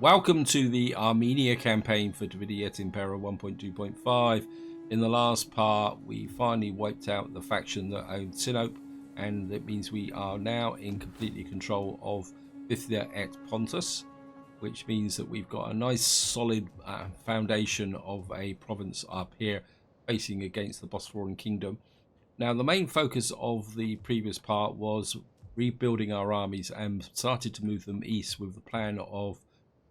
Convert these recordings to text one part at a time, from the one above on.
Welcome to the Armenia campaign for Et Impera 1.2.5. In the last part, we finally wiped out the faction that owned Sinope, and it means we are now in completely control of Bithynia et Pontus, which means that we've got a nice solid foundation of a province up here facing against the Bosphorian kingdom. Now, the main focus of the previous part was rebuilding our armies and started to move them east with the plan of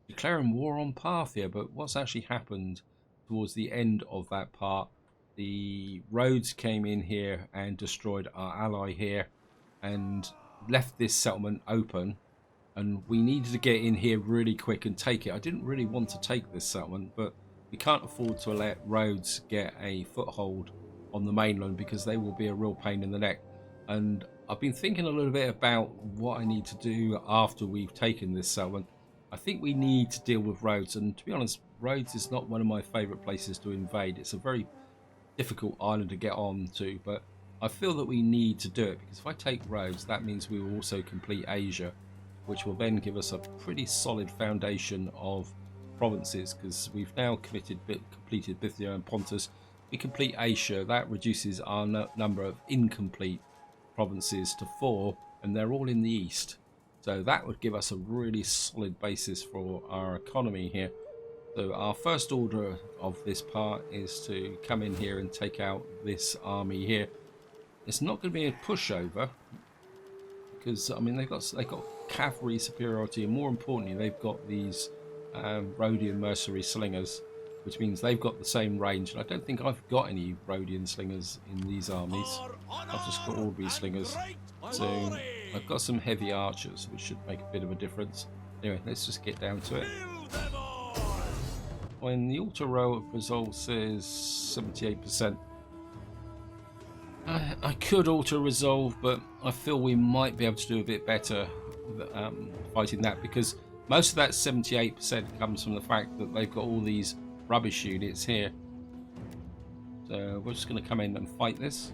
declaring war on Parthia. But what's actually happened towards the end of that part, the Rhodes came in here and destroyed our ally here and left this settlement open, and we needed to get in here really quick and take it. I didn't really want to take this settlement, but we can't afford to let Rhodes get a foothold on the mainland because they will be a real pain in the neck. And I've been thinking a little bit about what I need to do after we've taken this settlement. I think we need to deal with Rhodes, and to be honest, Rhodes is not one of my favourite places to invade. It's a very difficult island to get on to, but I feel that we need to do it because if I take Rhodes, that means we will also complete Asia, which will then give us a pretty solid foundation of provinces, because we've now completed Bithynia and Pontus. We complete Asia, that reduces our number of incomplete provinces to 4, and they're all in the east. So that would give us a really solid basis for our economy here. So our first order of this part is to come in here and take out this army here. It's not going to be a pushover because, I mean, they've got cavalry superiority, and more importantly, they've got these Rhodian mercenary slingers, which means they've got the same range. And I don't think I've got any Rhodian slingers in these armies. I've just got ordinary slingers. So I've got some heavy archers, which should make a bit of a difference. Anyway, let's just get down to it. When the auto result says 78%, I could auto resolve, but I feel we might be able to do a bit better fighting that, because most of that 78% comes from the fact that they've got all these rubbish units here. So we're just going to come in and fight this.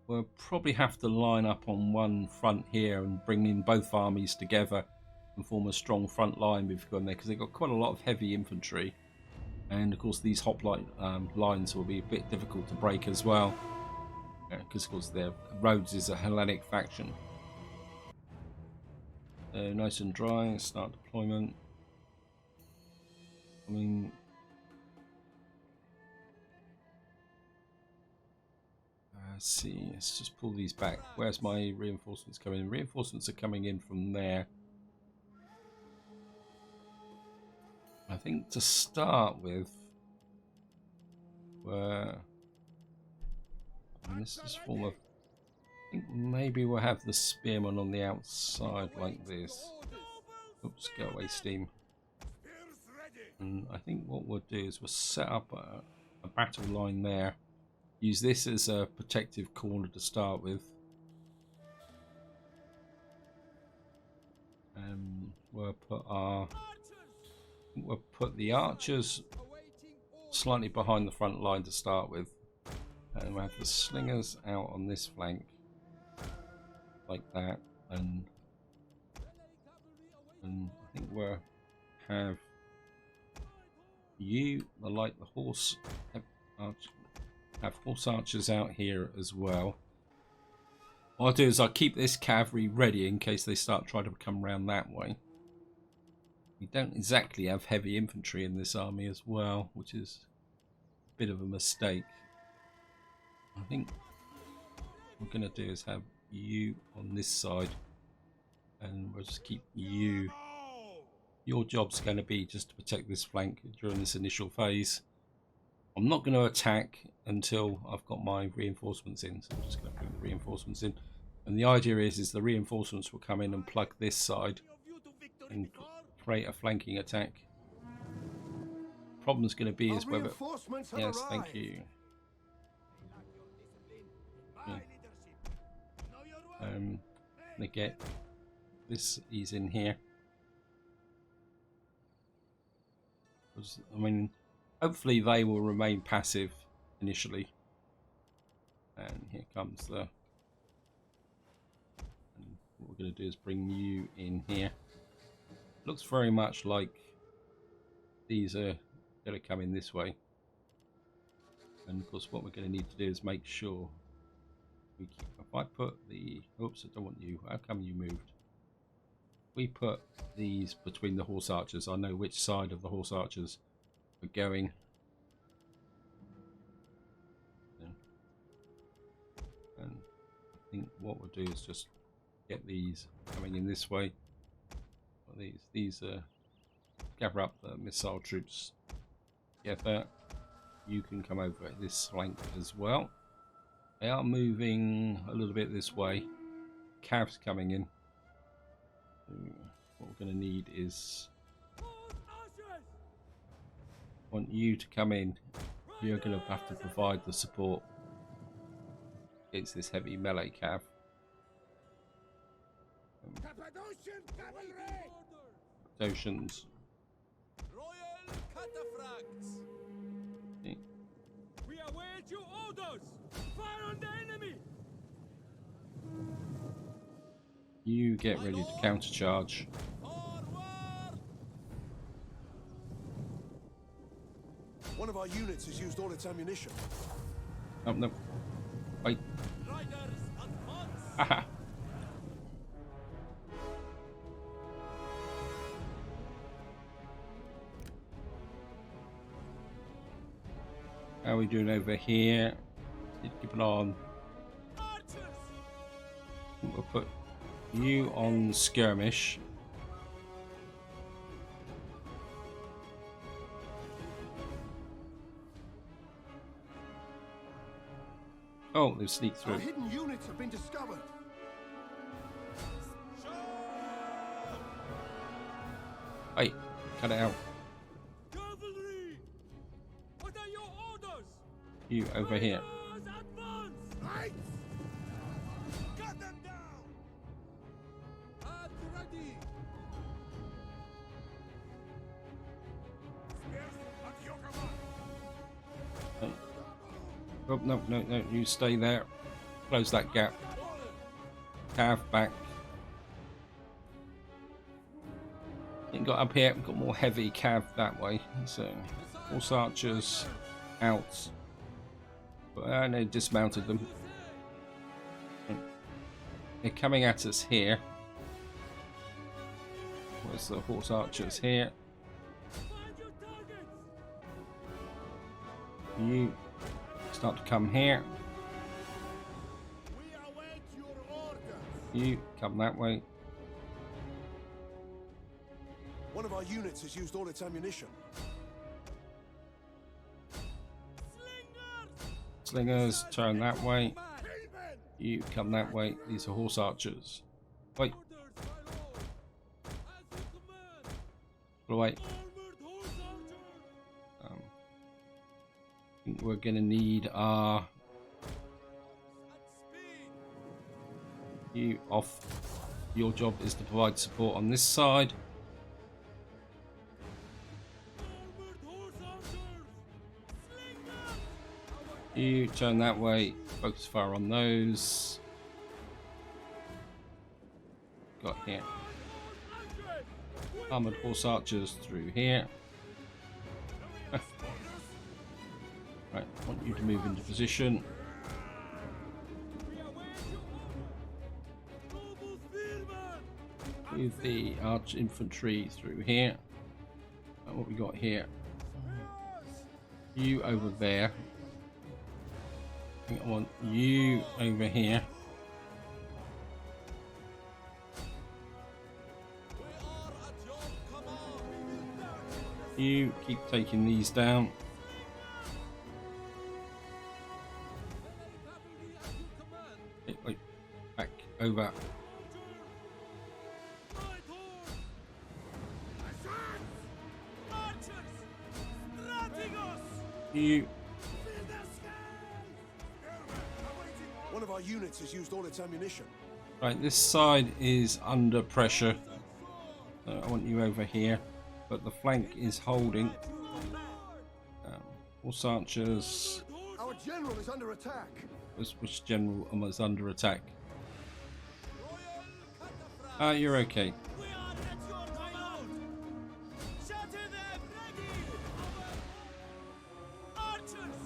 We'll probably have to line up on one front here and bring in both armies together and form a strong front line before going there, because they've got quite a lot of heavy infantry, and of course these hoplite lines will be a bit difficult to break as well, because of course their Rhodes is a Hellenic faction. Nice and dry. Start deployment. I mean, let's see, let's just pull these back. Where's my reinforcements coming in? Reinforcements are coming in from there. I think to start with, this is form of, I think maybe we'll have the spearmen on the outside like this. Oops, go away, steam. And I think what we'll do is we'll set up a battle line there. Use this as a protective corner to start with. And we'll put the archers slightly behind the front line to start with. And we'll have the slingers out on this flank. Like that. And I think we'll have the horse archer. Have horse archers out here as well. What I'll do is I'll keep this cavalry ready in case they start trying to come around that way. We don't exactly have heavy infantry in this army as well, which is a bit of a mistake. I think what we're going to do is have you on this side, and we'll just keep you. Your job's going to be just to protect this flank during this initial phase. I'm not going to attack until I've got my reinforcements in, so I'm just going to bring the reinforcements in. And the idea is the reinforcements will come in and plug this side and create a flanking attack. Problem's going to be is whether... Yes, thank you. Yeah. They get this, he's in here. I mean, hopefully they will remain passive initially. And here comes the... what we're going to do is bring you in here. Looks very much like these are going to come in this way. And of course what we're going to need to do is make sure we keep, if I put the, oops, I don't want you, how come you moved? We put these between the horse archers. I know which side of the horse archers we're going. And I think what we'll do is just get these coming in this way. Well, these gather up the missile troops together. You can come over this flank as well. They are moving a little bit this way. Cavs coming in. What we're going to need is, want you to come in. You're going to have to provide the support against this heavy melee cav. Cappadocians. Okay. We await your orders. Fire on the enemy. You get ready to countercharge. One of our units has used all its ammunition. Oh no. Wait. Haha. How are we doing over here? Keep an eye on. We'll put you on skirmish. Oh, they've sneaked through. Our hidden units have been discovered. Hey, cut it out. Cavalry! What are your orders? You over here. Advance! Right. Cut them down! At ready! At your command! Oh, no, no, no, you stay there. Close that gap. Cav back. Got up here, got more heavy cav that way. So, horse archers out. But they dismounted them. They're coming at us here. Where's the horse archers here? You start to come here. You come that way. One of our units has used all its ammunition. Slingers, turn that way. You come that way. These are horse archers. Wait. Wait. I think we're gonna need our you off. Your job is to provide support on this side. You turn that way, focus fire on those. Got here. Armored horse archers through here. Right, I want you to move into position. Move the arch infantry through here. And what we got here? You over there. I want you over here. You keep taking these down. Wait, back over. You. One of our units has used all its ammunition. Right, this side is under pressure. So I want you over here, but the flank is holding. Horse archers. Our general is under attack. Which general is under attack? You're okay. We are at your command. Shatter them, ready. Archers.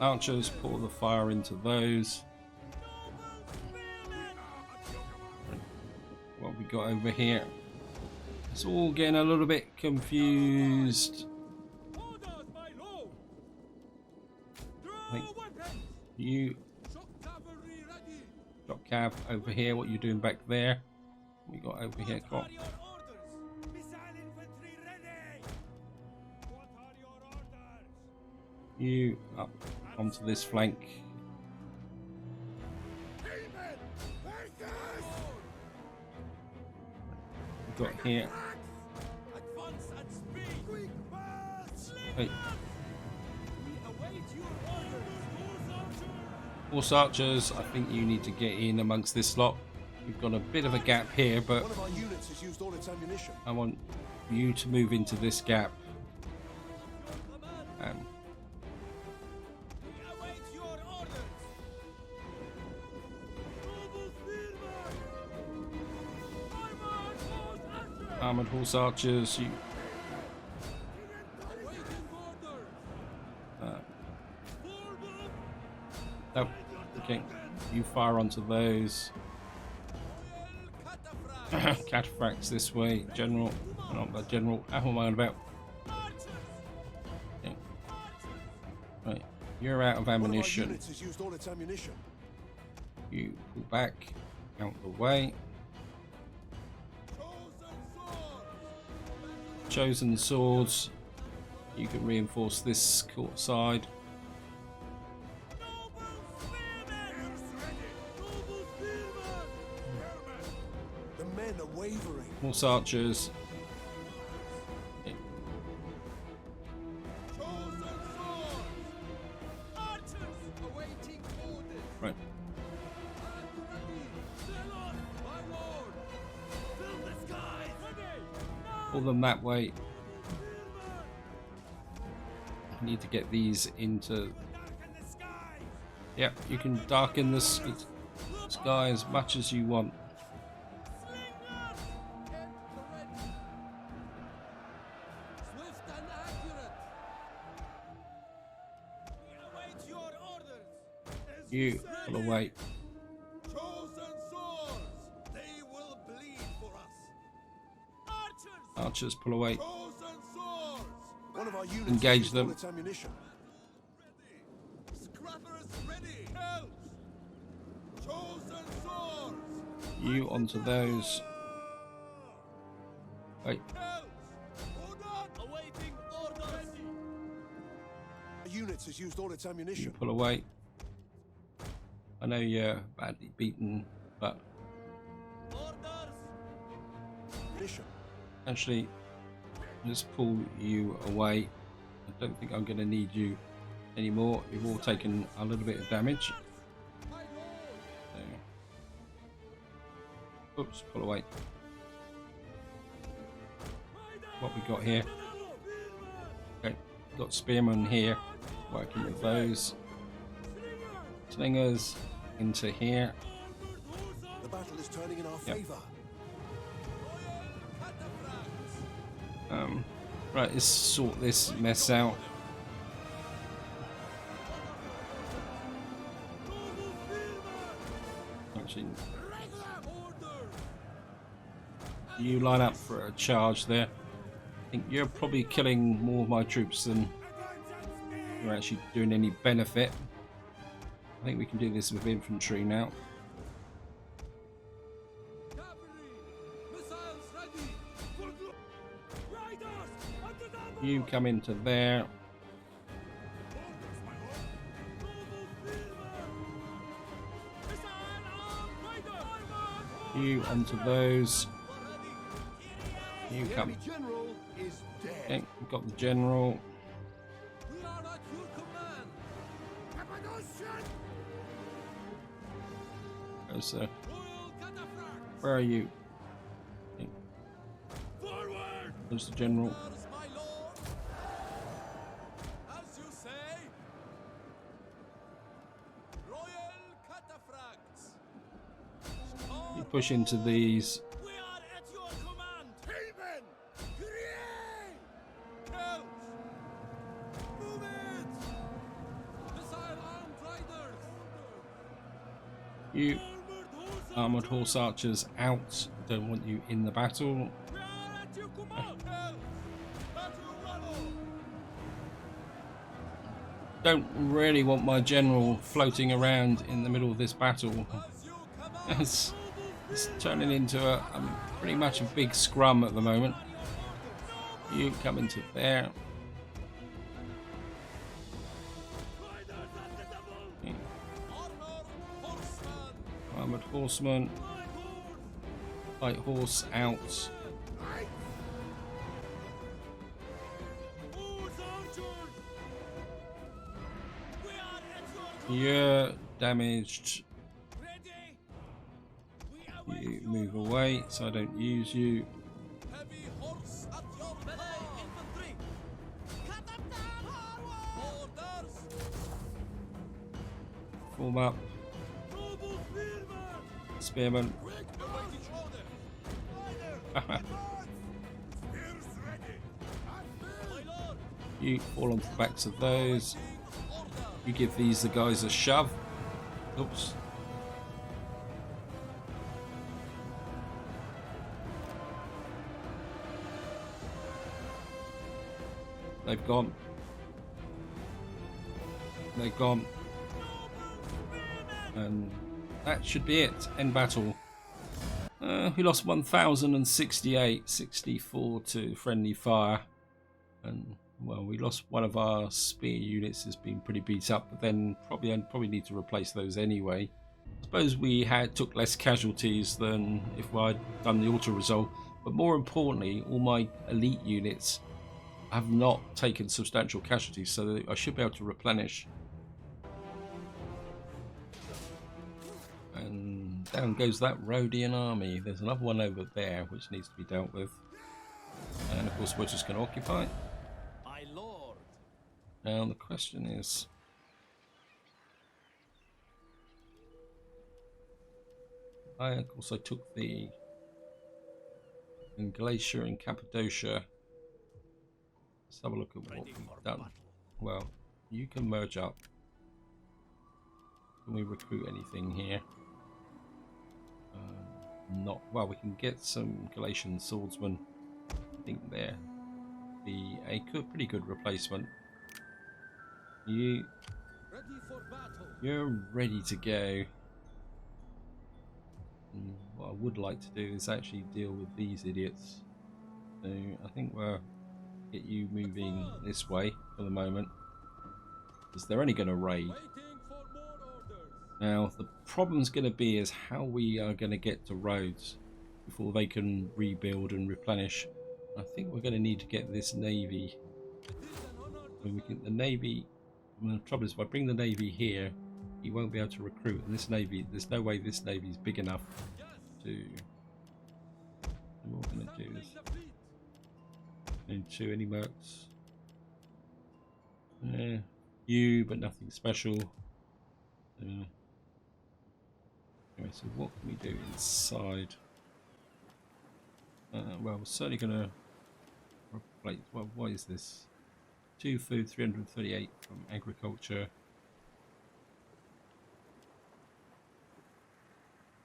Archers, pour the fire into those. What have we got over here? It's all getting a little bit confused. Orders by law. Like, Draw weapons. you Shock cavalry ready. got Cav over here. What are you doing back there? We got over here. Come on. What are your orders? Missile infantry ready. What are your orders? You up onto this flank. We've got here. Advance at speed. Quick march. Wait, We await your orders. horse archers. I think you need to get in amongst this lot. We've got a bit of a gap here, but One of our units has used all its ammunition. I want you to move into this gap. We await your orders. Noble spearmen. Armored horse archers. You Awaiting orders. no, okay. You fire onto those. Cataphracts. Cataphracts this way, General. Not the General. How am I on about? Okay. Right, you're out of One of our ammunition. units has used all its ammunition. You pull back, out the way. Chosen swords. You can reinforce this court side. The men are wavering. Horse archers. Okay. Right. Pull them that way. I need to get these into. Yep, you can darken the sky as much as you want. You pull away. Chosen swords, they will bleed for us. Archers, Archers, pull away. chosen swords, One of our units Engage has used them. all its ammunition. ready. Scrappers ready. Helps. Chosen swords, You onto those. Wait, helps. Order, awaiting orders. Our units has used all its you ammunition. pull away. I know you're badly beaten, but Orders. Ammunition. actually, just pull you away. I don't think I'm going to need you anymore. You've all taken a little bit of damage. My lord. So, oops, pull away. What we got here? Okay, got spearmen here, working with those. Slingers into here. The battle is turning in our Yep. favor. Right, let's sort this mess out. Actually, you line up for a charge there. I think you're probably killing more of my troops than you're actually doing any benefit. I think we can do this with infantry now. You come into there. You onto those. You come. General is dead. Okay, we've got the general. We are at your command. There's, Royal cataphracts. where are you? Okay, Forward. there's the general. Orders, my lord. As you say. Royal cataphracts. You push into these. We are at your command. Haven! Create! Help! Move it! Missile armed riders! You Armored horse armored horse archers out. Don't want you in the battle. We are at your command. Help! Battle bravo! Don't really want my general floating around in the middle of this battle. As you command! It's turning into a pretty much a big scrum at the moment. You come into there. Riders at the double! Armored horseman. Light horse out. Horse archers! We are at your You're damaged. ready! We await You move away so I don't use you. heavy horse at your melee infantry! Cut them down! Orders! Form up. Noble spearmen! Spearman. Quick, awaiting order! Rider! Spears ready! My lord! You fall onto the backs of those. Order! You give these the guys a shove. Oops. They've gone. They've gone. And that should be it. End battle. We lost 1,068, 64 to friendly fire. And well, we lost one of our spear units has been pretty beat up, but then probably need to replace those anyway. I suppose we took less casualties than if I'd done the auto resolve, but more importantly, all my elite units have not taken substantial casualties, so that I should be able to replenish. And down goes that Rhodian army. There's another one over there which needs to be dealt with, and of course we're just going to occupy. My lord! Now the question is, I took the Glacier in Cappadocia. Let's have a look at what we've done. Well, you can merge up. Can we recruit anything here? Not well. We can get some Galatian swordsmen. I think there be a pretty good replacement. Ready for battle! You're ready to go. What I would like to do is actually deal with these idiots. So I think we'll get you moving this way for the moment, because they're only going to raid. Waiting for more orders! Now the problem's going to be is how we are going to get to Rhodes before they can rebuild and replenish. I think we're going to need to get this navy. It is an honor to When we get the navy, the trouble is if I bring the navy here, he won't be able to recruit. And this navy, there's no way this navy is big enough to. What we're going to do is the fleet! into any mercs. You, but nothing special. Anyway, so what can we do inside? Well, we're certainly going to replace. Well, what is this? 2 food, 338 from agriculture.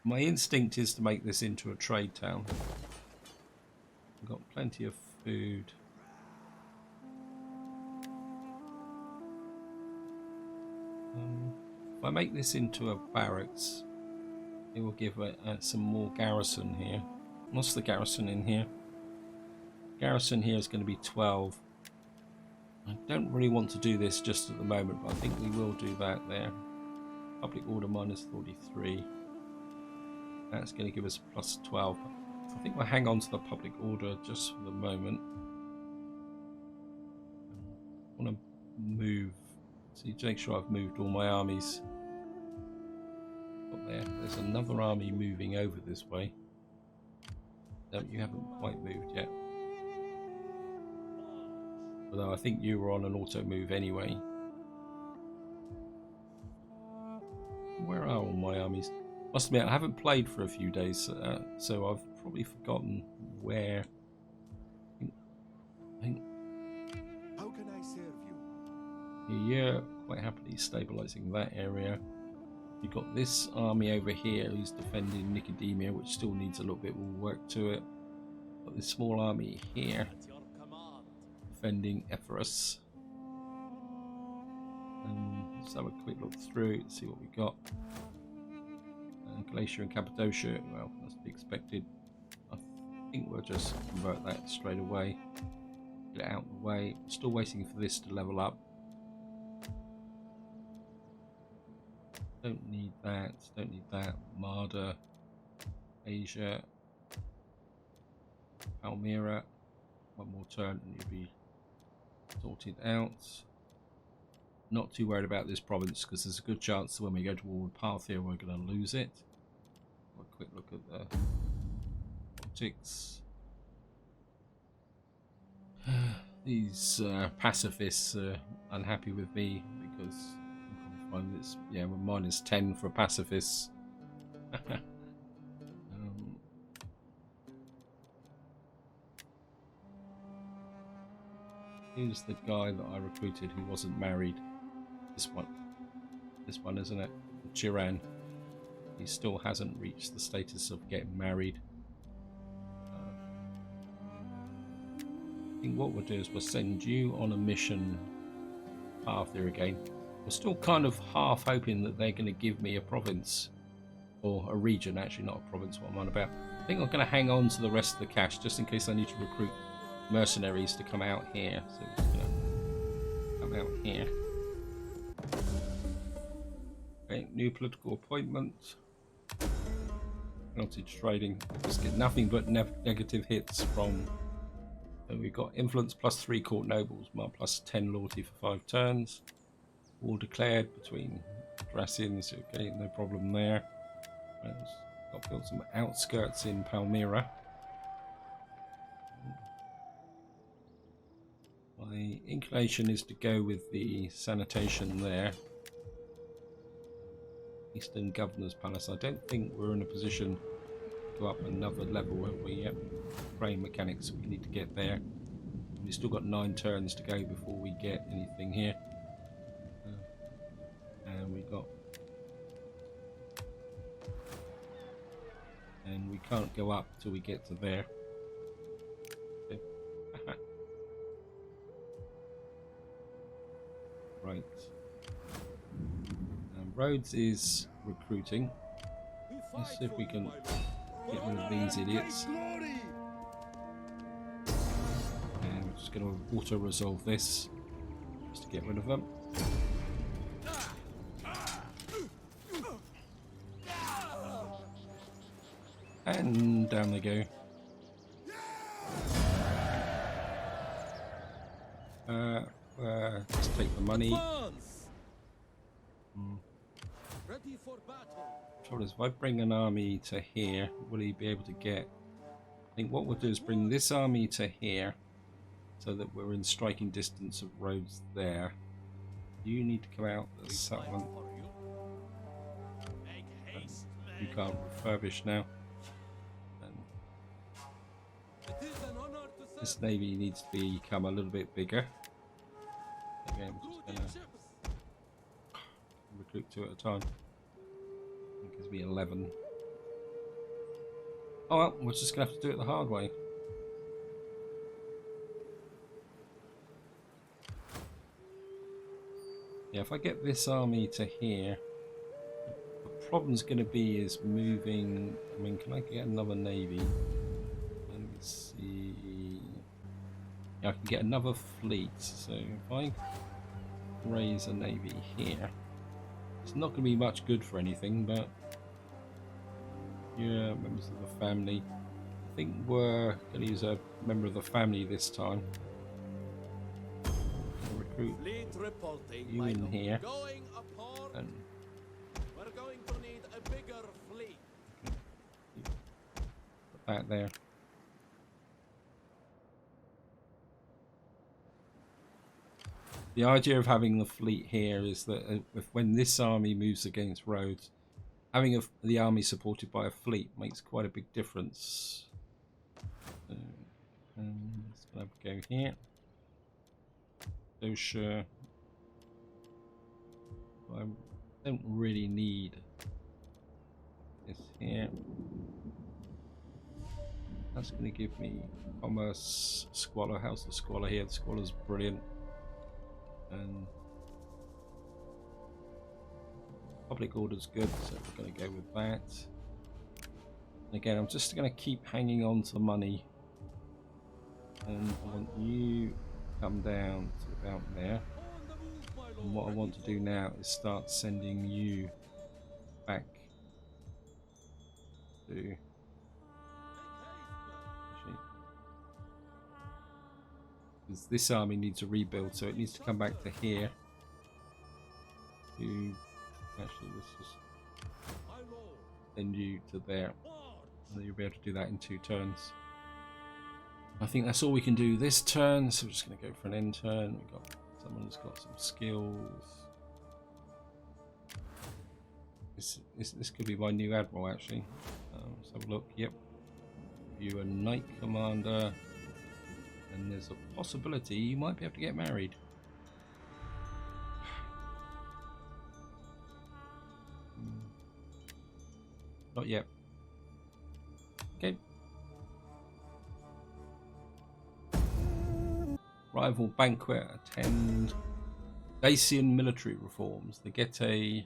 My instinct is to make this into a trade town. We've got plenty of food. If I make this into a barracks, it will give some more garrison here. What's the garrison in here? Garrison here is going to be 12. I don't really want to do this just at the moment, but I think we will do that there. Public order minus 43. That's going to give us plus 12. I think we'll hang on to the public order just for the moment. I want to move. See, to make sure I've moved all my armies. Up there. There's another army moving over this way. No, you haven't quite moved yet. Although I think you were on an auto move anyway. Where are all my armies? Must admit, I haven't played for a few days, so I've probably forgotten where. I think How can I serve you? yeah, quite happily stabilizing that area. You've got this army over here who's defending Nicodemia, which still needs a little bit more work to it. Got this small army here At your command. defending Epirus. Let's have a quick look through, see what we got. Glacier and Cappadocia, well, that's to be expected. I think we'll just convert that straight away. Get it out of the way. Still waiting for this to level up. Don't need that, don't need that. Marder, Asia, Palmyra. One more turn and you'll be sorted out. Not too worried about this province because there's a good chance that when we go toward Parthia we're going to lose it. A quick look at the politics. These pacifists are unhappy with me because you can find this. Yeah, we're -10 for pacifists. Who's the guy that I recruited who wasn't married? This one, isn't it? Chiran. He still hasn't reached the status of getting married. I think what we'll do is we'll send you on a mission path there again. We're still kind of half hoping that they're going to give me a province, or a region, actually, not a province, what I'm on about. I think I'm going to hang on to the rest of the cash just in case I need to recruit mercenaries to come out here. So we're just going to come out here. Okay, new political appointment. Heritage trading. Just get nothing but negative hits from. So we've got influence +3 court nobles, +10 loyalty for 5 turns. War declared between Thracians. Okay, no problem there. Got built some outskirts in Palmyra. My inclination is to go with the sanitation there. Eastern Governor's Palace. I don't think we're in a position to go up another level where we have crane mechanics, so we need to get there. We've still got 9 turns to go before we get anything here. And we got... And we can't go up till we get to there. Okay. Right. Rhodes is recruiting. Let's see if we can get rid of these idiots. And we're just going to auto-resolve this just to get rid of them. And down they go. Let's take the money. Ready for battle. Trouble is, if I bring an army to here, will he be able to get... I think what we'll do is bring this army to here, so that we're in striking distance of roads there. You need to come out the settlement. You can't refurbish now. And this navy needs to become a little bit bigger. Again, I'm just going to recruit 2 at a time. It gives me 11. Oh well, we're just going to have to do it the hard way. Yeah, if I get this army to here, the problem's going to be is moving... I mean, can I get another navy? Let me see... Yeah, I can get another fleet, so if I raise a navy here, it's not going to be much good for anything, but yeah, members of the family. I think we're going to use a member of the family this time. I'll recruit you in here, and we're going to need a bigger fleet. put that there. The idea of having the fleet here is that when this army moves against Rhodes, having the army supported by a fleet makes quite a big difference. So, let's have a go here. So sure. I don't really need this here. That's going to give me commerce, squalor. How's the squalor here? The squalor's brilliant. And public order's good, so we're going to go with that. And again, I'm just going to keep hanging on to the money. And I want you to come down to about there. And what I want to do now is start sending you back to... Because this army needs a rebuild, so it needs to come back to here. Actually, let's just send you to there. And you'll be able to do that in 2 turns. I think that's all we can do this turn, so we're just going to go for an end turn. We've got someone who's got some skills. This could be my new admiral, actually. Let's have a look. Yep. You a knight commander. And there's a possibility you might be able to get married. Not yet. Okay. Rival banquet, attend. Dacian military reforms. The Getae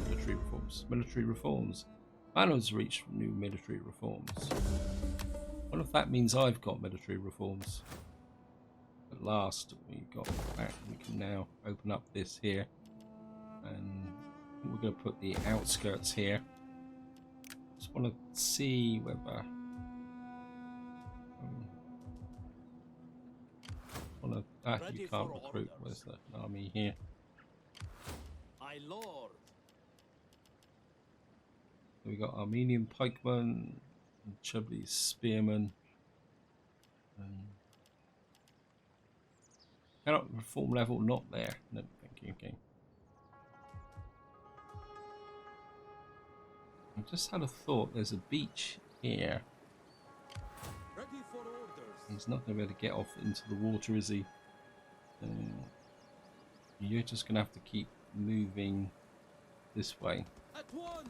military reforms. Military reforms. Manos reached new military reforms. What if that means I've got military reforms? At last, we got that. We can now open up this here, and we're going to put the outskirts here. Just want to see whether you can't recruit. Where's the army here? My lord. So we got Armenian pikemen. Chubby spearmen. Cannot reform level, not there. No, thank you. Okay. I just had a thought. There's a beach here. Ready for orders. He's not going to be able to get off into the water, is he? You're just going to have to keep moving this way. At once.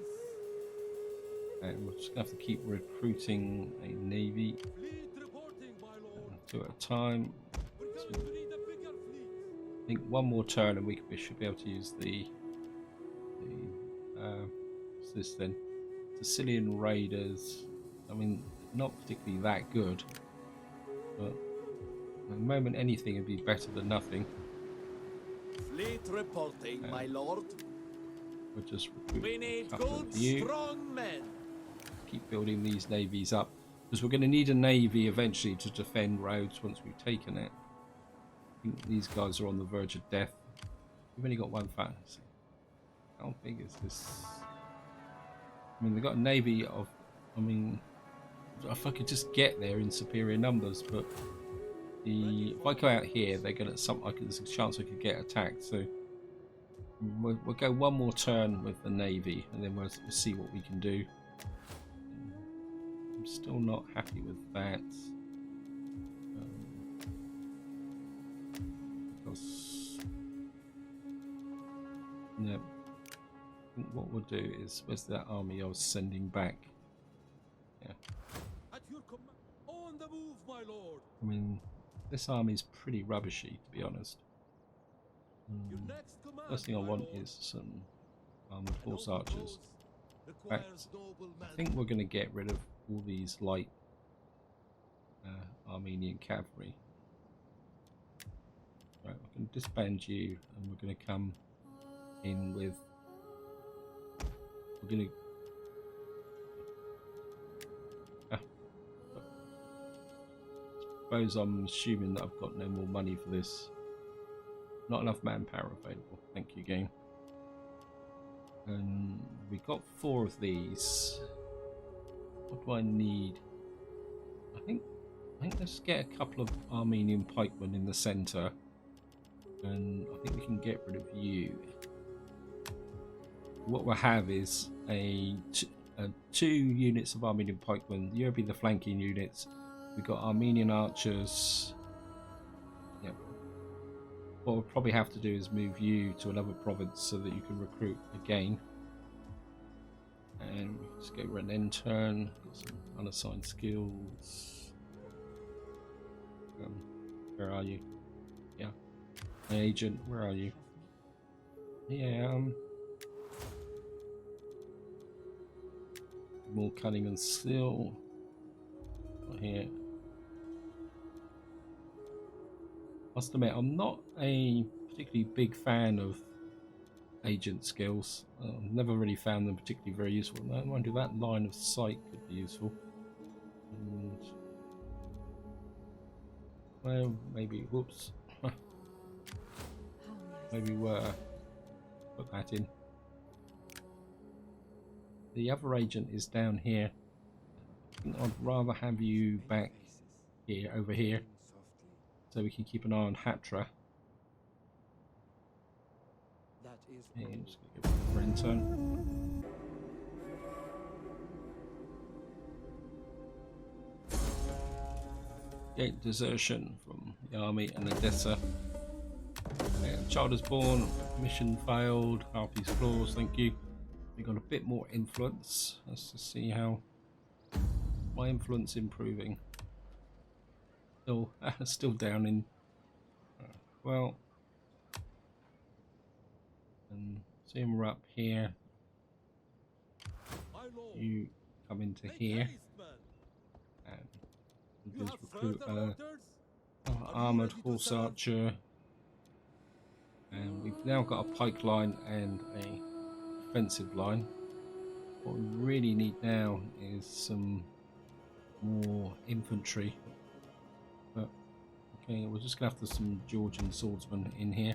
And we're just going to have to keep recruiting a navy. Fleet reporting, my lord. 2 at a time. We're going to need a bigger fleet. I think one more turn and we should be able to use the what's this then? Sicilian raiders. I mean, not particularly that good, but at the moment anything would be better than nothing. Fleet reporting, my lord. We'll just recruit We a need couple good, of you. strong men. Keep building these navies up, because we're going to need a navy eventually to defend Rhodes once we've taken it. I think these guys are on the verge of death. We've only got one fantasy. How big is this? I mean, they've got a navy of... I mean, if I could just get there in superior numbers, but if I go out here, they're going to... there's a chance I could get attacked, so we'll go one more turn with the navy, and then we'll see what we can do. I'm still not happy with that. Because... No. I think what we'll do is... Where's that army I was sending back? Yeah. At your command. On the move, my lord. I mean, this army's pretty rubbishy, to be honest. Your next command, First thing I my want lord. is some armored An horse open archers. post requires noble I men. think we're going to get rid of all these light Armenian cavalry. Right, we're going to disband you, and we're going to come in with... We're going to... I suppose I'm assuming that I've got no more money for this. Not enough manpower available. Thank you, game. And we got 4 of these. What do I need? I think let's get a couple of Armenian pikemen in the centre, and I think we can get rid of you. what we'll have is two units of Armenian pikemen. You'll be the flanking units. We've got Armenian archers. Yep. What we'll probably have to do is move you to another province so that you can recruit again. And we just go run end turn. Got some unassigned skills. Where are you? Yeah. Agent, where are you? Yeah, more cunning and skill. Not here. Must admit, I'm not a particularly big fan of agent skills. I've never really found them particularly very useful. I wonder that line of sight could be useful. And, well, maybe. Whoops. Maybe put that in. The other agent is down here. I think I'd rather have you back here, over here, so we can keep an eye on Hatra. Yeah, just gonna go for end turn. Gate desertion from the army and Odessa. Child is born, mission failed, Harpy's claws, thank you. We got a bit more influence. Let's just see how my influence improving. Still down in well, and seeing we're up here. You come into here and we'll just recruit armored horse archer. And we've now got a pike line and a defensive line. What we really need now is some more infantry. But okay, we're just gonna have to some Georgian swordsmen in here.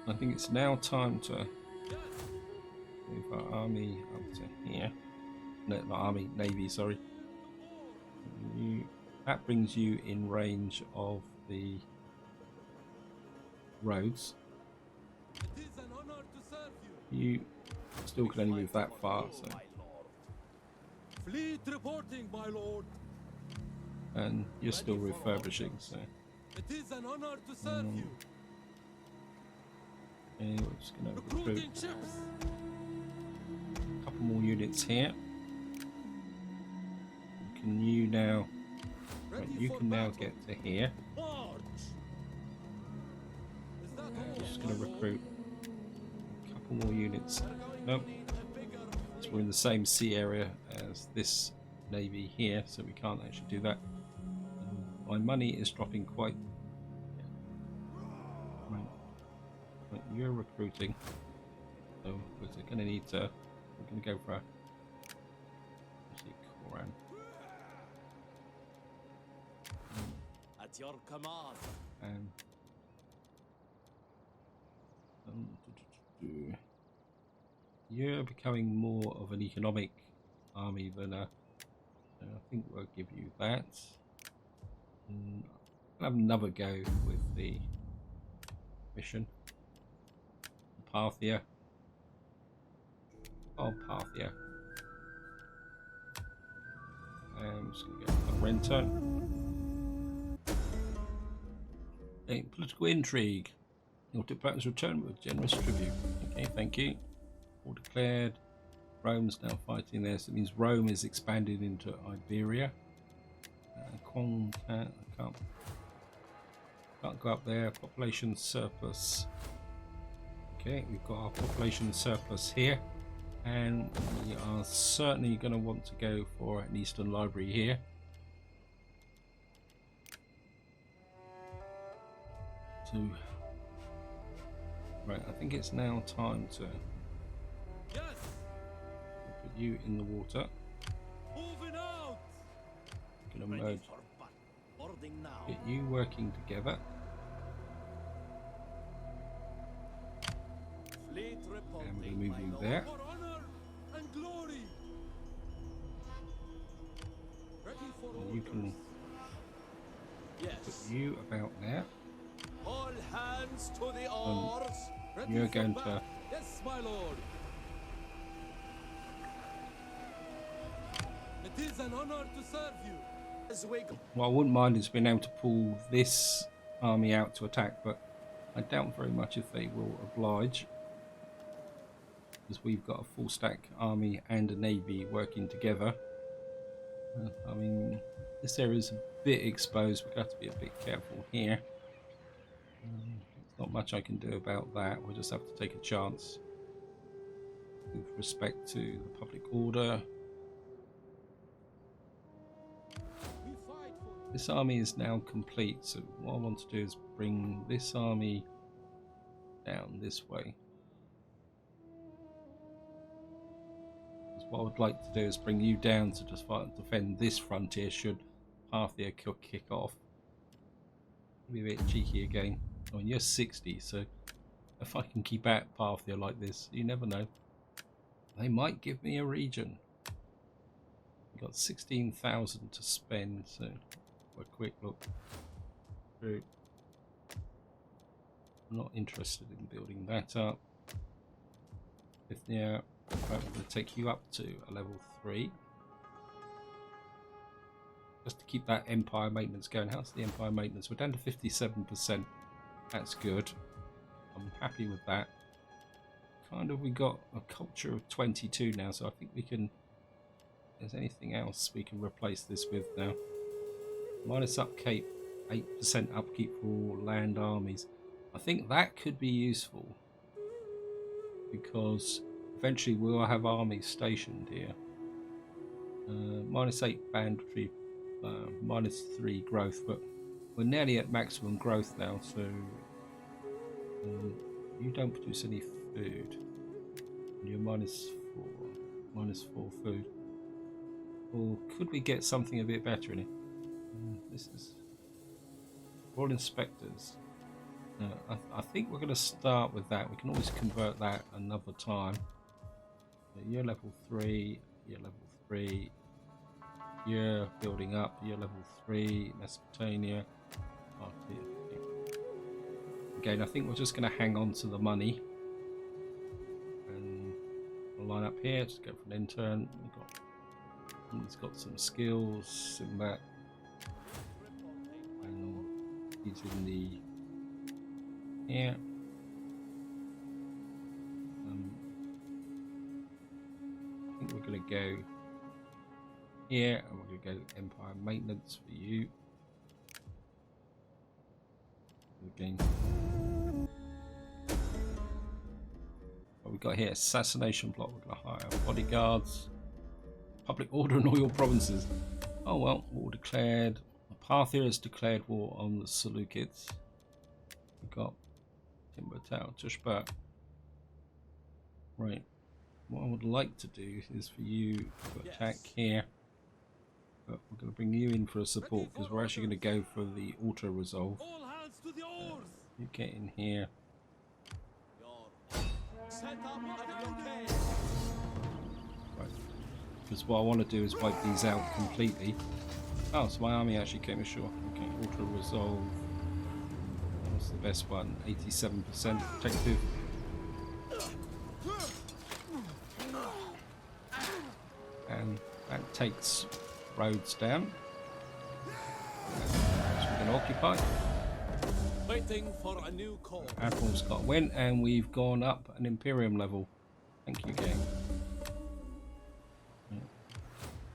I think it's now time to move our army up to here. No, not army, navy, sorry. That brings you in range of the roads. You still can only move that far, so. Fleet reporting, my lord. And you're still refurbishing, so. It is an honor to serve you. Okay, we're just gonna recruit a couple more units here. You now, right, you can now get to here. Just going to recruit a couple more units. Nope. So we're in the same sea area as this navy here, so we can't actually do that. My money is dropping quite. Right, you're recruiting, so we're going to need to. We're going to go for a Koran. At your command. You're becoming more of an economic army than a. So I think we'll give you that. I'll have another go with the mission. Parthia. Oh, Parthia. I'm just going to go for Renter. A political intrigue. Your diplomat's return with generous tribute. Okay, thank you. All declared. Rome's now fighting there, so it means Rome is expanded into Iberia. I can't go up there. Population surplus. Okay, we've got our population surplus here, and we are certainly going to want to go for an Eastern Library here. So, right, I think it's now time to put you in the water. Moving out. Gonna merge. Get you working together. And we'll move you there. And you can put you about there. All hands to the oars. Ready You're for going to... battle. Yes, my lord. It is an honor to serve you. As we go. What I wouldn't mind is being able to pull this army out to attack, but I doubt very much if they will oblige. Because we've got a full stack army and a navy working together. I mean, this area is a bit exposed. We've got to be a bit careful here. There's not much I can do about that. We'll just have to take a chance with respect to the public order. We fight for you. This army is now complete, so what I want to do is bring this army down this way. Because what I would like to do is bring you down to just defend this frontier should Parthia kick off. Be a bit cheeky again. I mean, you're 60, so if I can keep out Parthia like this, you never know. They might give me a region. We've got 16,000 to spend, so a quick look through. I'm not interested in building that up. Bithynia, I'm going to take you up to a level 3. Just to keep that empire maintenance going. How's the empire maintenance? We're down to 57%. That's good. I'm happy with that. Kind of, we got a culture of 22 now, so I think we can... If there's anything else we can replace this with now. Minus upkeep, 8% upkeep for all land armies. I think that could be useful. Because eventually we'll have armies stationed here. Minus 8 banditry, minus 3 growth, but we're nearly at maximum growth now, so you don't produce any food. You're minus 4 food. Or could we get something a bit better in it? This is Royal Inspectors. I think we're going to start with that. We can always convert that another time. You're level 3, you're level 3, you're building up, you're level 3, Mesopotamia. Again, I think we're just going to hang on to the money. And we'll line up here, just go for an intern. He's got some skills in that. And he's in the... here. I think we're going to go here, and we're going to go Empire Maintenance for you. Again. What we've got here, assassination plot. We're going to hire bodyguards, public order in all your provinces. Oh well, war declared. Parthia has declared war on the Seleucids. We've got Timber Tower, Tushba. Right. What I would like to do is for you to attack here. But we're going to bring you in for a support because we're actually going to go for the auto resolve. All hands to the oars. You get in here. Set up at your case. Right. Because what I want to do is wipe these out completely. Oh, so my army actually came ashore. Okay, auto resolve. What's the best one? 87% protective. And that takes roads down. So we can occupy. Waiting for a new call. Admiral's got a win, and we've gone up an Imperium level. Thank you, game.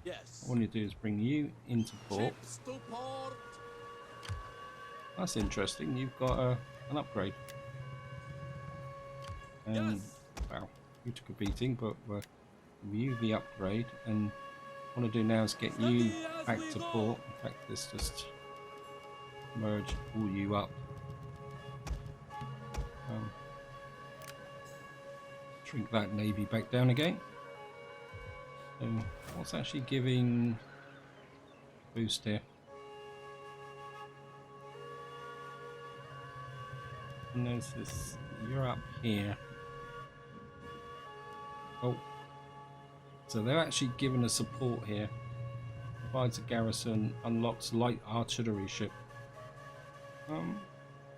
Yes. What I want to do is bring you into port. Ships to port. That's interesting. You've got an upgrade. And Yes. wow, you took a beating, but you the upgrade. And what I want to do now is get you back to port. In fact, let's just merge all you up. Shrink that navy back down again. So what's actually giving boost here? And there's this, you're up here. Oh, so they're actually giving a support here. Provides a garrison, unlocks light artillery ship.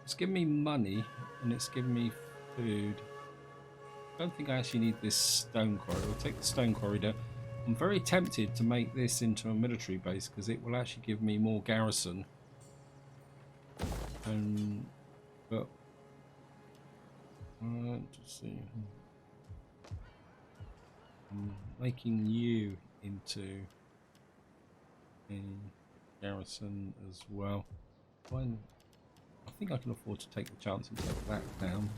It's giving me money, and it's giving me food. I don't think I actually need this stone quarry. We'll take the stone quarry down. I'm very tempted to make this into a military base because it will actually give me more garrison. But just see. I'm making you into a garrison as well. I think I can afford to take the chance and take that down.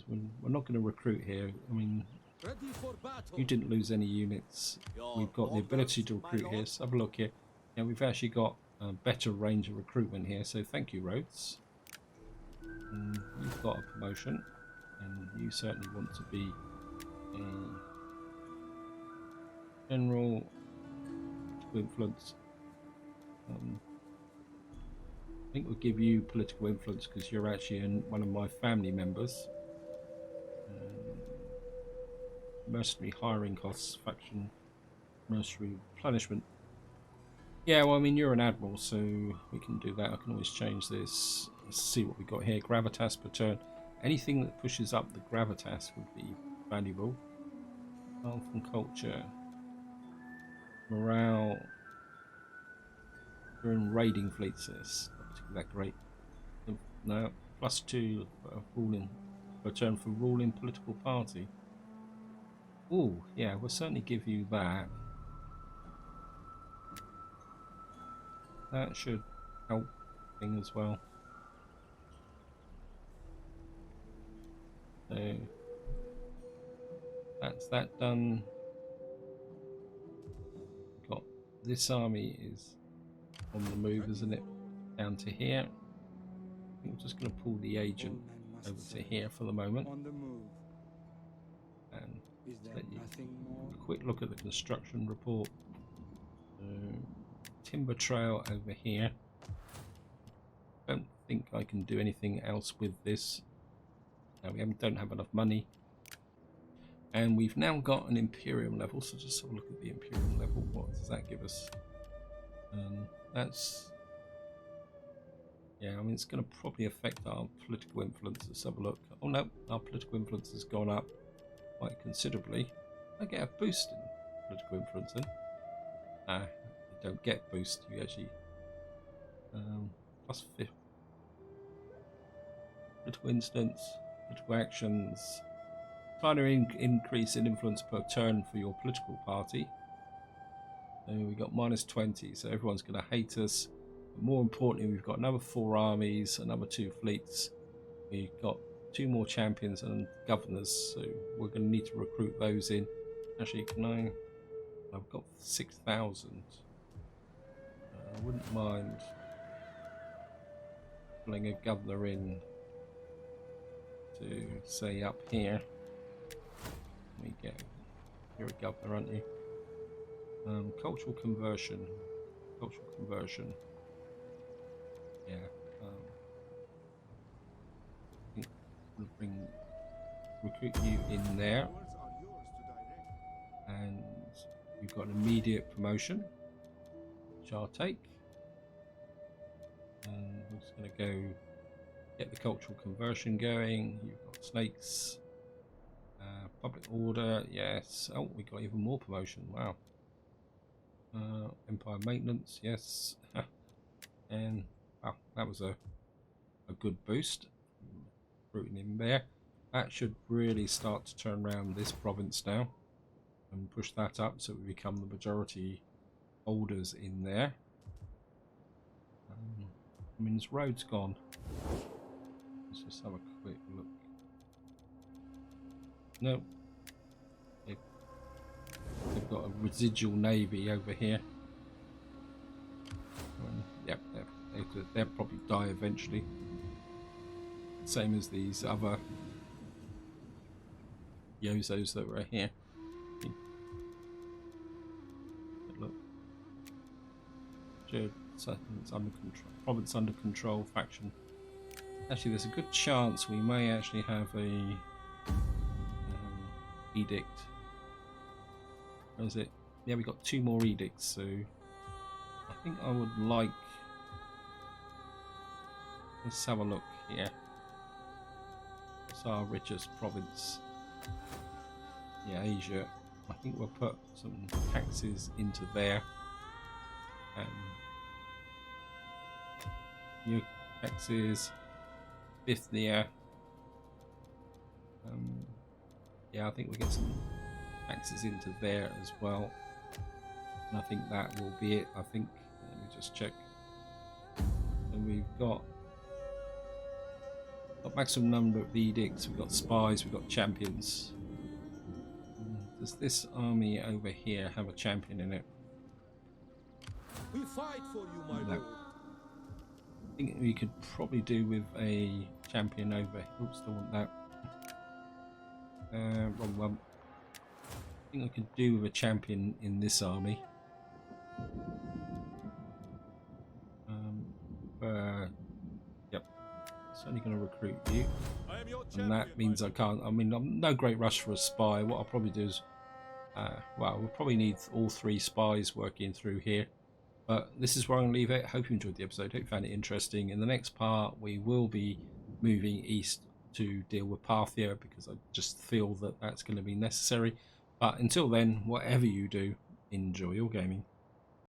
We're not going to recruit here. I mean, Ready for battle. you didn't lose any units. We've got the ability to recruit here. So have a look here. Yeah, we've actually got a better range of recruitment here. So thank you, Rhodes. And you've got a promotion, and you certainly want to be a general influence. I think we'll give you political influence because you're actually one of my family members. Mercenary hiring costs, faction, mercenary replenishment. Yeah, well, I mean, you're an admiral, so we can do that. I can always change this. Let's see what we got here. Gravitas per turn. Anything that pushes up the gravitas would be valuable. Health and culture. Morale. We're in raiding fleets. That's not particularly that great. No, +2 ruling per turn for ruling political party. Oh, yeah, we'll certainly give you that. That should help thing as well. So that's that done. Got this army is on the move, isn't it? Down to here. I think we're just going to pull the agent over to here for the moment. On the move. And Is there let you nothing more? a quick look at the construction report. Timber trail over here. Don't think I can do anything else with this. No, we don't have enough money. And we've now got an Imperium level, so just have a look at the Imperium level. What does that give us? That's... yeah, I mean, it's going to probably affect our political influence. Let's have a look. Oh no, our political influence has gone up quite considerably. I get a boost in political influence then. You don't get boost, you actually +5 political incidents, political actions, trying to increase in influence per turn for your political party. And we got -20, so everyone's going to hate us. But more importantly, we've got another 4 armies, another 2 fleets. We've got 2 more champions and governors, so we're going to need to recruit those in. Actually, can I've got 6,000. I wouldn't mind pulling a governor in to say up here. Let me get, you're a governor, aren't you? Cultural conversion. Cultural conversion. Yeah. I think we'll recruit you in there. And you've got an immediate promotion, which I'll take. And I'm just going to go get the cultural conversion going. You've got snakes, public order, yes. Oh, we got even more promotion. Wow. Empire maintenance, yes. And wow, that was a good boost. Rooting in there. That should really start to turn around this province now and push that up so we become the majority holders in there. I mean, this road's gone. Let's just have a quick look. No. They've got a residual navy over here. Yep, they'll probably die eventually. Same as these other Yozos that were here. Look. It's under control. Province under control. Faction. Actually, there's a good chance we may actually have a edict. Where is it? Yeah, we got 2 more edicts. So I think I would like. Let's have a look here. What's our richest province? Yeah, Asia. I think we'll put some taxes into there. And new taxes, Bithynia. Yeah, I think we'll get some taxes into there as well. And I think that will be it. I think, let me just check. And we've got maximum number of edicts, we've got spies, we've got champions. Does this army over here have a champion in it? We fight for you, my No. lord. I think we could probably do with a champion over. Oops, don't want that. Wrong one. I think I could do with a champion in this army. Yep. It's only going to recruit you. I am your And champion, that means I can't. I mean, I'm no great rush for a spy. What I'll probably do is, well, we'll probably need all 3 spies working through here. But this is where I'm going to leave it. Hope you enjoyed the episode. Hope you found it interesting. In the next part, we will be moving east to deal with Parthia because I just feel that that's going to be necessary. But until then, whatever you do, enjoy your gaming.